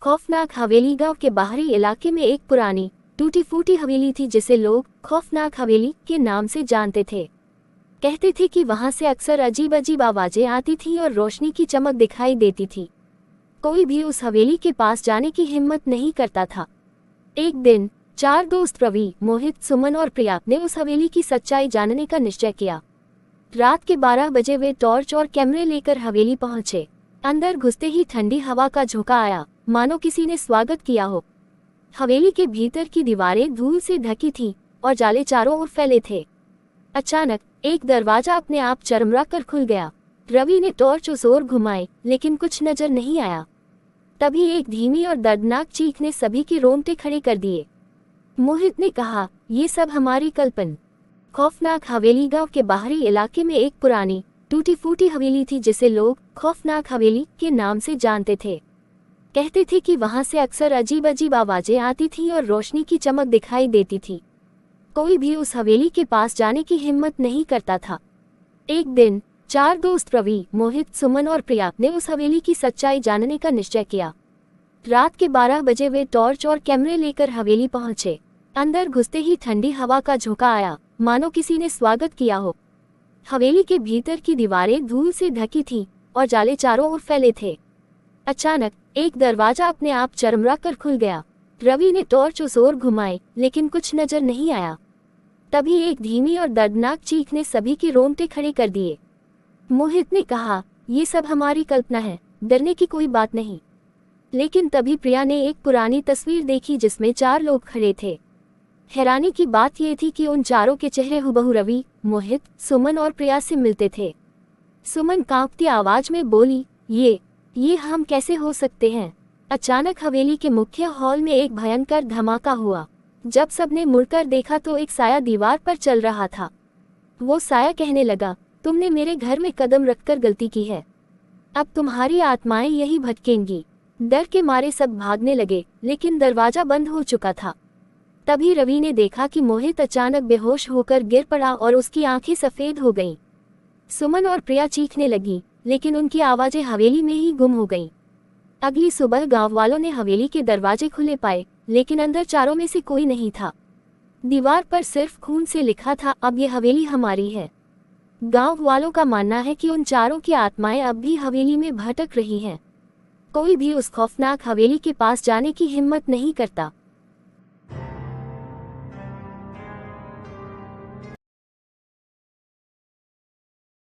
खौफनाक हवेली गांव के बाहरी इलाके में एक पुरानी टूटी फूटी हवेली थी जिसे लोग खौफनाक हवेली के नाम से जानते थे। कहते थे कि वहां से अक्सर अजीब अजीब आवाजें आती थीं और रोशनी की चमक दिखाई देती थी। कोई भी उस हवेली के पास जाने की हिम्मत नहीं करता था। एक दिन 4 दोस्त रवि, मोहित, सुमन और प्रिया ने उस हवेली की सच्चाई जानने का निश्चय किया। रात के 12 बजे वे टॉर्च और कैमरे लेकर हवेली पहुंचे। अंदर घुसते ही ठंडी हवा का झोंका आया, मानो किसी ने स्वागत किया हो। हवेली के भीतर की दीवारें धूल से ढकी थीं और जाले चारों ओर फैले थे। अचानक एक दरवाजा अपने आप चरमरा कर खुल गया। रवि ने टॉर्च उस ओर घुमाई, लेकिन कुछ नजर नहीं आया। तभी एक धीमी और दर्दनाक चीख ने सभी के रोंगटे खड़े कर दिए। मोहित ने कहा, ये सब हमारी कल्पना। खौफनाक हवेली गांव के बाहरी इलाके में एक पुरानी टूटी फूटी हवेली थी जिसे लोग खौफनाक हवेली के नाम से जानते थे। कहते थे कि वहां से अक्सर अजीब अजीब आवाजें आती थीं और रोशनी की चमक दिखाई देती थी। कोई भी उस हवेली के पास जाने की हिम्मत नहीं करता था। एक दिन 4 दोस्त रवि, मोहित, सुमन और प्रिया ने उस हवेली की सच्चाई जानने का निश्चय किया। रात के 12 बजे वे टॉर्च और कैमरे लेकर हवेली पहुंचे। अंदर घुसते ही ठंडी हवा का झोंका आया, मानो किसी ने स्वागत किया हो। हवेली के भीतर की दीवारें धूल से ढकी थीं और जाले चारों ओर फैले थे। अचानक एक दरवाजा अपने आप चरमरा कर खुल गया। रवि ने टॉर्च उस ओर घुमाई, लेकिन कुछ नजर नहीं आया। तभी एक धीमी और दर्दनाक चीख ने सभी के रोंगटे खड़े कर दिए। मोहित ने कहा, ये सब हमारी कल्पना है, डरने की कोई बात नहीं। लेकिन तभी प्रिया ने एक पुरानी तस्वीर देखी जिसमें 4 लोग खड़े थे। हैरानी की बात यह थी कि उन चारों के चेहरे हुबहू रवि, मोहित, सुमन और प्रिया से मिलते थे। सुमन कांपती आवाज में बोली, ये हम कैसे हो सकते हैं। अचानक हवेली के मुख्य हॉल में एक भयंकर धमाका हुआ। जब सबने मुड़कर देखा तो एक साया दीवार पर चल रहा था। वो साया कहने लगा, तुमने मेरे घर में कदम रखकर गलती की है। अब तुम्हारी आत्माएं यही भटकेंगी। डर के मारे सब भागने लगे, लेकिन दरवाजा बंद हो चुका था। तभी रवि ने देखा कि मोहित अचानक बेहोश होकर गिर पड़ा और उसकी आंखें सफेद हो गईं। सुमन और प्रिया चीखने लगी, लेकिन उनकी आवाजें हवेली में ही गुम हो गईं। अगली सुबह गांव वालों ने हवेली के दरवाजे खुले पाए, लेकिन अंदर चारों में से कोई नहीं था। दीवार पर सिर्फ खून से लिखा था, अब ये हवेली हमारी है। गांव वालों का मानना है कि उन चारों की आत्माएं अब भी हवेली में भटक रही हैं। कोई भी उस खौफनाक हवेली के पास जाने की हिम्मत नहीं करता।